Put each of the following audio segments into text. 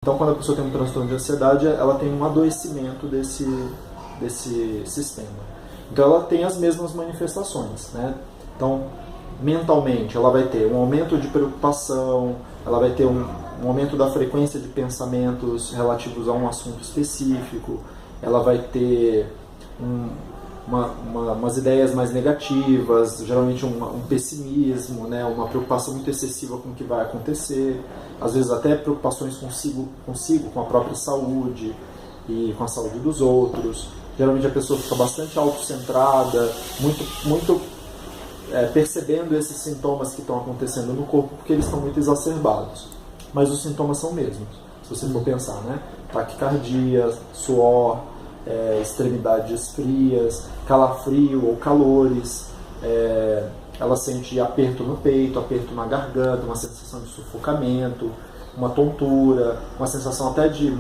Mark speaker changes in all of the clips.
Speaker 1: Então, quando a pessoa tem um transtorno de ansiedade, ela tem um adoecimento desse sistema. Então, ela tem as mesmas manifestações, né? Então, mentalmente, ela vai ter um aumento de preocupação, ela vai ter um aumento da frequência de pensamentos relativos a um assunto específico, ela vai ter umas ideias mais negativas, geralmente um pessimismo, né, uma preocupação muito excessiva com o que vai acontecer, às vezes até preocupações consigo, com a própria saúde e com a saúde dos outros. Geralmente a pessoa fica bastante autocentrada, muito percebendo esses sintomas que estão acontecendo no corpo, porque eles estão muito exacerbados. Mas os sintomas são mesmos, se você for pensar, né? Taquicardia, suor, extremidades frias, calafrio ou calores, ela sente aperto no peito, aperto na garganta, uma sensação de sufocamento, uma tontura, uma sensação até de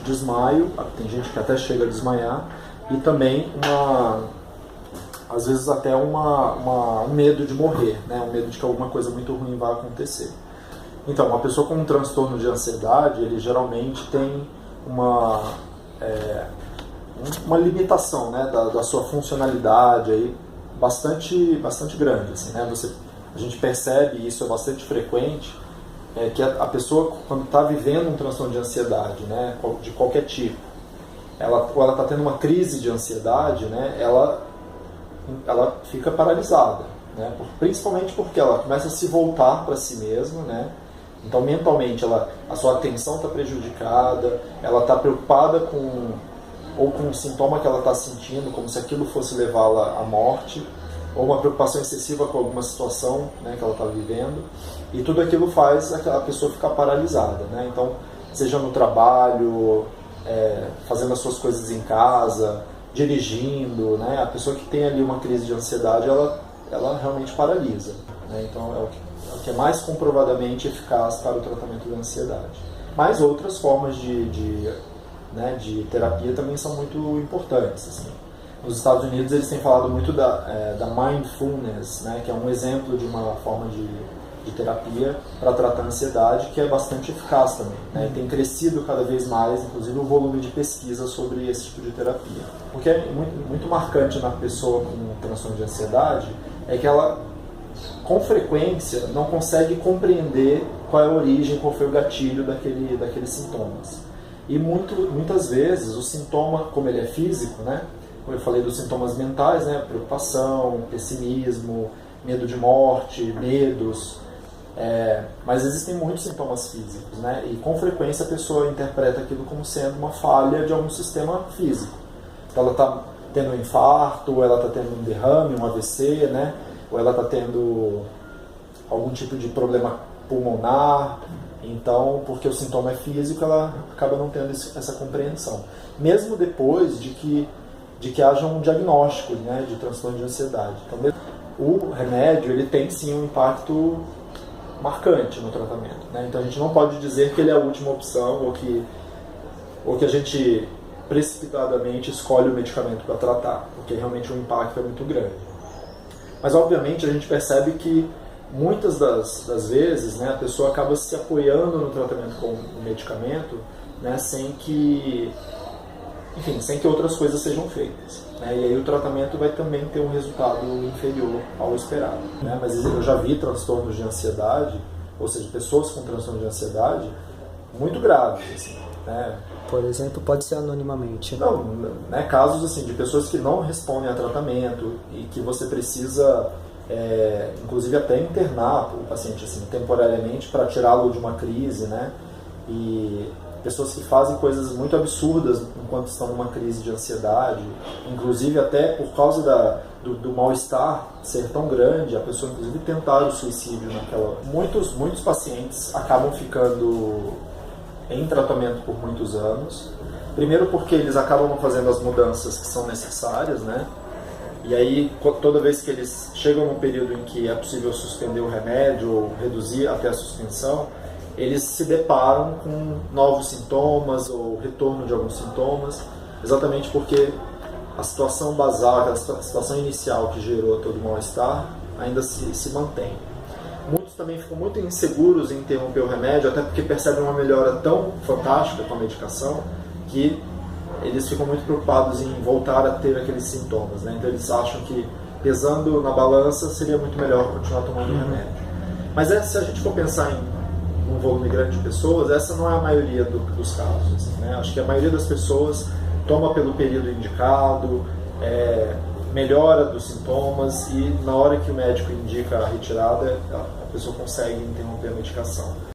Speaker 1: desmaio, tem gente que até chega a desmaiar, e também às vezes até um medo de morrer, né? Um medo de que alguma coisa muito ruim vai acontecer. Então, uma pessoa com um transtorno de ansiedade, ele geralmente tem uma limitação, né, da sua funcionalidade aí, bastante grande. Assim, né? A gente percebe, e isso é bastante frequente, que a pessoa, quando está vivendo um transtorno de ansiedade, né, de qualquer tipo, ou ela está tendo uma crise de ansiedade, né, ela fica paralisada, né, principalmente porque ela começa a se voltar para si mesma, né? Então, mentalmente, a sua atenção está prejudicada, ela está preocupada com um sintoma que ela está sentindo, como se aquilo fosse levá-la à morte, ou uma preocupação excessiva com alguma situação, né, que ela está vivendo, e tudo aquilo faz a pessoa ficar paralisada, né? Então, seja no trabalho, fazendo as suas coisas em casa, dirigindo, né? A pessoa que tem ali uma crise de ansiedade, ela realmente paralisa, né? Então, é o que é mais comprovadamente eficaz para o tratamento da ansiedade. Mas outras formas de terapia também são muito importantes. Assim. Nos Estados Unidos eles têm falado muito da mindfulness, né, que é um exemplo de uma forma de terapia para tratar a ansiedade, que é bastante eficaz também, né, e tem crescido cada vez mais, inclusive, o volume de pesquisa sobre esse tipo de terapia. O que é muito marcante na pessoa com transtorno de ansiedade é que ela, com frequência, não consegue compreender qual é a origem, qual foi o gatilho daqueles sintomas. E muitas vezes o sintoma, como ele é físico, né, como eu falei dos sintomas mentais, né, preocupação, pessimismo, medo de morte, medos, mas existem muitos sintomas físicos, né, e com frequência a pessoa interpreta aquilo como sendo uma falha de algum sistema físico. Então ela está tendo um infarto, ou ela está tendo um derrame, um AVC, né, ou ela está tendo algum tipo de problema pulmonar. Então, porque o sintoma é físico, ela acaba não tendo essa compreensão. Mesmo depois de que haja um diagnóstico, né, de transtorno de ansiedade. Então, o remédio ele tem sim um impacto marcante no tratamento, né? Então a gente não pode dizer que ele é a última opção ou que a gente precipitadamente escolhe o medicamento para tratar, porque realmente o impacto é muito grande. Mas obviamente a gente percebe que muitas das vezes, né, a pessoa acaba se apoiando no tratamento com o medicamento, né, sem que outras coisas sejam feitas, né, e aí o tratamento vai também ter um resultado inferior ao esperado, né, mas eu já vi transtornos de ansiedade, ou seja, pessoas com transtorno de ansiedade muito graves, assim, né.
Speaker 2: Por exemplo, pode ser anonimamente.
Speaker 1: Não, né, casos assim, de pessoas que não respondem a tratamento e que você precisa inclusive até internar o paciente assim, temporariamente para tirá-lo de uma crise, né? E pessoas que fazem coisas muito absurdas enquanto estão numa crise de ansiedade, inclusive até por causa do mal-estar ser tão grande, a pessoa inclusive tentar o suicídio naquela... Muitos pacientes acabam ficando em tratamento por muitos anos, primeiro porque eles acabam fazendo as mudanças que são necessárias, né? E aí, toda vez que eles chegam num período em que é possível suspender o remédio ou reduzir até a suspensão, eles se deparam com novos sintomas ou retorno de alguns sintomas, exatamente porque a situação basal, a situação inicial que gerou todo o mal-estar ainda se mantém. Muitos também ficam muito inseguros em interromper o remédio, até porque percebem uma melhora tão fantástica com a medicação que eles ficam muito preocupados em voltar a ter aqueles sintomas, né? Então eles acham que pesando na balança seria muito melhor continuar tomando o remédio. Mas se a gente for pensar em um volume grande de pessoas, essa não é a maioria dos casos, assim, né? Acho que a maioria das pessoas toma pelo período indicado, melhora dos sintomas e na hora que o médico indica a retirada, a pessoa consegue interromper a medicação.